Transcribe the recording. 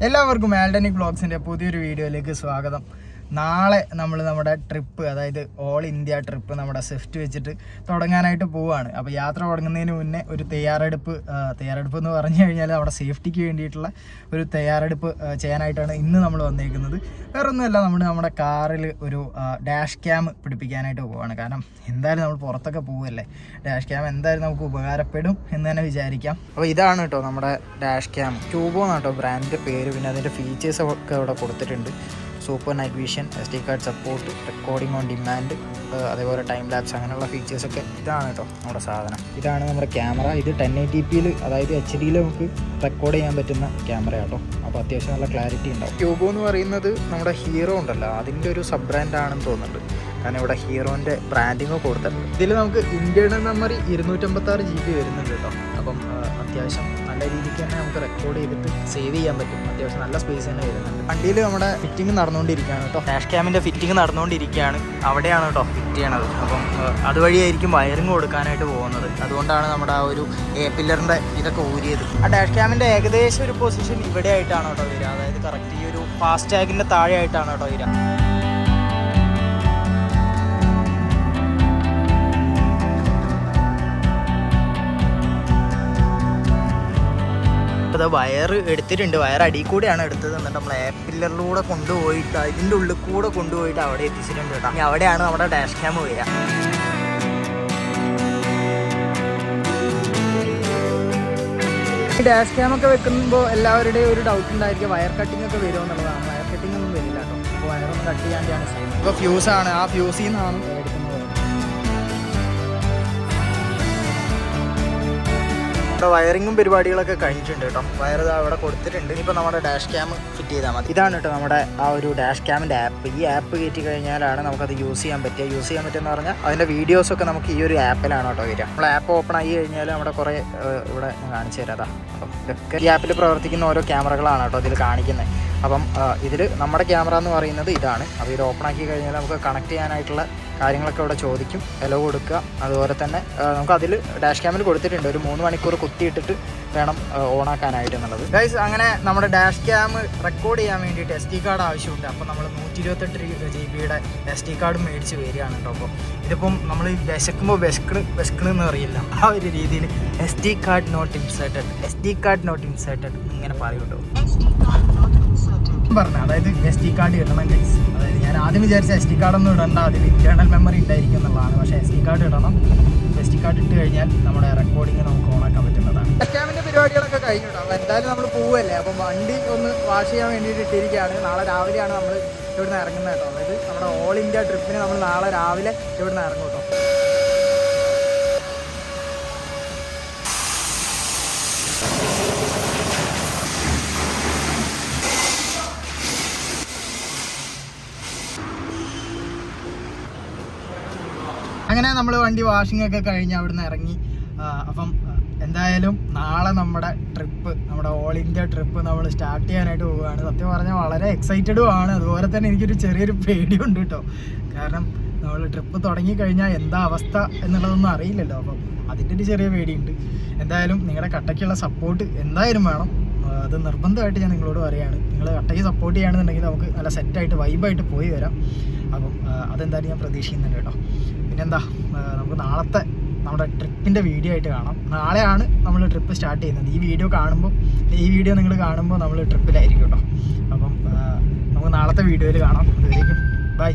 എല്ലാവർക്കും ആൽഡനിക് വ്ളോഗ്സിൻ്റെ പുതിയൊരു വീഡിയോയിലേക്ക് സ്വാഗതം. നാളെ നമ്മൾ നമ്മുടെ ട്രിപ്പ്, അതായത് ഓൾ ഇന്ത്യ ട്രിപ്പ് നമ്മുടെ സ്വിഫ്റ്റ് വെച്ചിട്ട് തുടങ്ങാനായിട്ട് പോവുകയാണ്. അപ്പോൾ യാത്ര തുടങ്ങുന്നതിന് മുന്നേ ഒരു തയ്യാറെടുപ്പ് എന്ന് പറഞ്ഞു കഴിഞ്ഞാൽ നമ്മുടെ സേഫ്റ്റിക്ക് വേണ്ടിയിട്ടുള്ള ഒരു തയ്യാറെടുപ്പ് ചെയ്യാനായിട്ടാണ് ഇന്ന് നമ്മൾ വന്നേക്കുന്നത്. വേറൊന്നുമല്ല, നമ്മുടെ കാറിൽ ഒരു ഡാഷ് ക്യാം പിടിപ്പിക്കാനായിട്ട് പോവുകയാണ്. കാരണം എന്തായാലും നമ്മൾ പുറത്തൊക്കെ പോവുമല്ലേ, ഡാഷ് ക്യാം എന്തായാലും നമുക്ക് ഉപകാരപ്പെടും എന്ന് തന്നെ വിചാരിക്കാം. അപ്പോൾ ഇതാണ് കേട്ടോ നമ്മുടെ ഡാഷ് ക്യാം. ട്യൂബോ എന്നാണ് കേട്ടോ ബ്രാൻഡിൻ്റെ പേര്. പിന്നെ അതിൻ്റെ ഫീച്ചേഴ്സ് ഒക്കെ ഇവിടെ കൊടുത്തിട്ടുണ്ട്. Super night vision, SD card support, recording on demand, അതേപോലെ ടൈം ലാപ്സ്, അങ്ങനെയുള്ള ഫീച്ചേഴ്സൊക്കെ ഇതാണ് കേട്ടോ നമ്മുടെ സാധനം. ഇതാണ് നമ്മുടെ ക്യാമറ. ഇത് 1080p അതായത് HD നമുക്ക് റെക്കോർഡ് ചെയ്യാൻ പറ്റുന്ന ക്യാമറ കേട്ടോ. അപ്പോൾ അത്യാവശ്യം നല്ല ക്ലാരിറ്റി ഉണ്ടാവും. ട്യൂബോ എന്ന് പറയുന്നത് നമ്മുടെ ഹീറോ ഉണ്ടല്ലോ, അതിൻ്റെ ഒരു സബ് ബ്രാൻഡ് ആണെന്ന് തോന്നുന്നുണ്ട്. കാരണം ഇവിടെ ഹീറോൻ്റെ ബ്രാൻഡിങ് കൊടുത്തിട്ടുണ്ട്. ഇതിൽ നമുക്ക് ഇൻറ്റേർണൽ മെമ്മറി 256 GB വരുന്നുണ്ട് കേട്ടോ. അപ്പം അത്യാവശ്യം നല്ല രീതിക്ക് തന്നെ നമുക്ക് റെക്കോർഡ് ചെയ്തിട്ട് സേവ് ചെയ്യാൻ പറ്റും. അത്യാവശ്യം നല്ല സ്പേസ് തന്നെ വരുന്നുണ്ട്. വണ്ടിയിൽ നമ്മുടെ ഫിറ്റിംഗ് നടന്നുകൊണ്ടിരിക്കുകയാണ് കേട്ടോ. ഡാഷ് ക്യാമിൻ്റെ ഫിറ്റിംഗ് നടന്നുകൊണ്ടിരിക്കുകയാണ്. അവിടെയാണ് കേട്ടോ ഫിറ്റ് ചെയ്യണത്. അപ്പം അതുവഴിയായിരിക്കും വയറിങ് കൊടുക്കാനായിട്ട് പോകുന്നത്. അതുകൊണ്ടാണ് നമ്മുടെ ആ ഒരു പില്ലറിൻ്റെ ഇതൊക്കെ ഊരിയത്. ആ ഡാഷ് ക്യാമിൻ്റെ ഏകദേശം ഒരു പൊസിഷൻ ഇവിടെ ആയിട്ടാണ് കേട്ടോ വരിക. അതായത് കറക്റ്റ് ഈ ഒരു ഫാസ്റ്റ് ടാഗിൻ്റെ താഴെ ആയിട്ടാണ് കേട്ടോ വരിക. അത് വയർ എടുത്തിട്ടുണ്ട്. വയർ അടിയിൽ കൂടെയാണ് എടുത്തത്. എന്നിട്ട് നമ്മൾ പില്ലറിലൂടെ കൊണ്ടുപോയിട്ട് അതിൻ്റെ ഉള്ളിൽ കൂടെ കൊണ്ടുപോയിട്ട് അവിടെ എത്തിച്ചിട്ടുണ്ട് കേട്ടോ. ഇനി അവിടെയാണ് നമ്മുടെ ഡാഷ് ക്യാം വരിക. ഈ ഡാഷ് ക്യാം ഒക്കെ വെക്കുമ്പോൾ എല്ലാവരുടെയും ഒരു ഡൗട്ട് ഉണ്ടായിരിക്കും, വയർ കട്ടിംഗ് ഒക്കെ വരുമോ എന്നുള്ളതാണ്. വയർ കട്ടിംഗ് ഒന്നും വരില്ല കേട്ടോ. അപ്പോൾ വയറൊന്നും കട്ട് ചെയ്യാണ്ടാണ് ചെയ്യുന്നത്. ഇപ്പോൾ ഫ്യൂസാണ്, ആ ഫ്യൂസിൽ നിന്നാണ് എടുക്കുന്നത്. ഇവിടെ വയറിങ്ങും പരിപാടികളൊക്കെ കഴിഞ്ഞിട്ടുണ്ട് കേട്ടോ. വയർ അവിടെ കൊടുത്തിട്ടുണ്ട്. ഇപ്പോൾ നമ്മുടെ ഡാഷ് ക്യാം ഫിറ്റ് ചെയ്താൽ മതി. ഇതാണ് കേട്ടോ നമ്മുടെ ആ ഒരു ഡാഷ് ക്യാമിൻ്റെ ആപ്പ്. ഈ ആപ്പ് കയറ്റി കഴിഞ്ഞാലാണ് നമുക്കത് യൂസ് ചെയ്യാൻ പറ്റുമെന്ന് പറഞ്ഞാൽ അതിൻ്റെ വീഡിയോസൊക്കെ നമുക്ക് ഈ ഒരു ആപ്പിലാണ് കേട്ടോ വരിക. നമ്മൾ ആപ്പ് ഓപ്പൺ ആയി കഴിഞ്ഞാൽ നമ്മുടെ കുറേ ഇവിടെ കാണിച്ചു തരാം. അപ്പം ഇതൊക്കെ ഈ ആപ്പിൽ പ്രവർത്തിക്കുന്ന ഓരോ ക്യാമറകളാണ് കേട്ടോ ഇതിൽ കാണിക്കുന്നത്. അപ്പം ഇതിൽ നമ്മുടെ ക്യാമറ എന്ന് പറയുന്നത് ഇതാണ്. അപ്പോൾ ഇത് ഓപ്പൺ ആക്കി കഴിഞ്ഞാൽ നമുക്ക് കണക്ട് ചെയ്യാനായിട്ടുള്ള കാര്യങ്ങളൊക്കെ ഇവിടെ ചോദിക്കും. എലോ കൊടുക്കുക. അതുപോലെ തന്നെ നമുക്കതിൽ ഡാഷ് ക്യാമിൽ കൊടുത്തിട്ടുണ്ട് ഒരു 3 മണിക്കൂർ കുത്തിയിട്ടിട്ട് വേണം ഓണാക്കാനായിട്ട് എന്നുള്ളത്. ഗൈസ്, അങ്ങനെ നമ്മുടെ ഡാഷ് ക്യാം റെക്കോർഡ് ചെയ്യാൻ വേണ്ടിയിട്ട് SD കാർഡ് ആവശ്യമുണ്ട്. അപ്പോൾ നമ്മൾ 128 GB SD കാർഡ് മേടിച്ച് വരികയാണ് കേട്ടോ. അപ്പോൾ ഇതിപ്പം നമ്മൾ വിശക്കുമ്പോൾ വിശക്കണമെന്ന് അറിയില്ല, ആ ഒരു രീതിയിൽ SD കാർഡ് നോട്ട് ഇൻസേർട്ടഡ് ഇങ്ങനെ പറയും കേട്ടോ. പറഞ്ഞു, അതായത് SD കാർഡ് ഇടണം ഗൈസ്. അതായത് ഞാൻ ആദ്യം വിചാരിച്ച SD കാർഡൊന്നും ഇടണ്ട, അതിൽ ഇൻറ്റേർണൽ മെമ്മറി ഉണ്ടായിരിക്കും എന്നുള്ളതാണ്. പക്ഷേ SD കാർഡ് ഇടണം. SD കാർഡ് ഇട്ട് കഴിഞ്ഞാൽ നമ്മുടെ റെക്കോർഡിങ് നമുക്ക് ഓണാക്കാൻ പറ്റുന്നതാണ്. ഡാഷ് ക്യാമിൻ്റെ പരിപാടികളൊക്കെ കഴിഞ്ഞിട്ടോ. അപ്പോൾ എന്തായാലും നമ്മൾ പോവല്ലേ. അപ്പം വണ്ടി ഒന്ന് വാഷ് ചെയ്യാൻ വേണ്ടിയിട്ട് ഇട്ടിരിക്കുകയാണ്. നാളെ രാവിലെയാണ് നമ്മൾ ഇവിടുന്ന് ഇറങ്ങുന്നത് കേട്ടോ. അതായത് നമ്മുടെ ഓൾ ഇന്ത്യ ട്രിപ്പിന് നമ്മൾ നാളെ രാവിലെ ഇവിടുന്ന് ഇറങ്ങും കേട്ടോ. അങ്ങനെ നമ്മൾ വണ്ടി വാഷിംഗ് ഒക്കെ കഴിഞ്ഞ് അവിടുന്ന് ഇറങ്ങി. അപ്പം എന്തായാലും നാളെ നമ്മുടെ ട്രിപ്പ്, നമ്മുടെ ഓൾ ഇന്ത്യ ട്രിപ്പ് നമ്മൾ സ്റ്റാർട്ട് ചെയ്യാനായിട്ട് പോവുകയാണ്. സത്യം പറഞ്ഞാൽ വളരെ എക്സൈറ്റഡും ആണ്. അതുപോലെ തന്നെ എനിക്കൊരു ചെറിയൊരു പേടിയുണ്ട് കേട്ടോ. കാരണം നമ്മൾ ട്രിപ്പ് തുടങ്ങിക്കഴിഞ്ഞാൽ എന്താ അവസ്ഥ എന്നുള്ളതൊന്നും അറിയില്ലല്ലോ. അപ്പം അതിൻ്റെ ഒരു ചെറിയ പേടിയുണ്ട്. എന്തായാലും നിങ്ങളുടെ കട്ടയ്ക്കുള്ള സപ്പോർട്ട് എന്തായാലും വേണം. അത് നിർബന്ധമായിട്ട് ഞാൻ നിങ്ങളോട് പറയുകയാണ്. നിങ്ങൾ കട്ടയ്ക്ക് സപ്പോർട്ട് ചെയ്യുകയാണെന്നുണ്ടെങ്കിൽ നമുക്ക് നല്ല സെറ്റായിട്ട് വൈബായിട്ട് പോയി വരാം. അപ്പം അതെന്തായാലും ഞാൻ പ്രതീക്ഷിക്കുന്നുണ്ട് കേട്ടോ. പിന്നെന്താ, നമുക്ക് നാളത്തെ നമ്മുടെ ട്രിപ്പിൻ്റെ വീഡിയോ ആയിട്ട് കാണാം. നാളെയാണ് നമ്മൾ ട്രിപ്പ് സ്റ്റാർട്ട് ചെയ്യുന്നത്. ഈ വീഡിയോ നിങ്ങൾ കാണുമ്പോൾ നമ്മൾ ട്രിപ്പിലായിരിക്കും കേട്ടോ. അപ്പം നമുക്ക് നാളത്തെ വീഡിയോയിൽ കാണാം. അതുവരേക്കും ബൈ.